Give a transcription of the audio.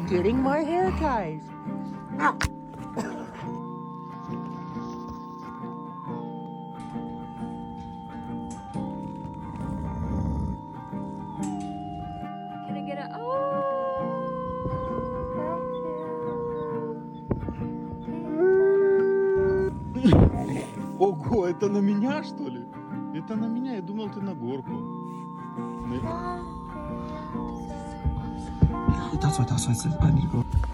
Getting my hair ties. Can I get a Ого, это на меня, что ли? Это на меня, я думал, ты на горку. That's what I need to go.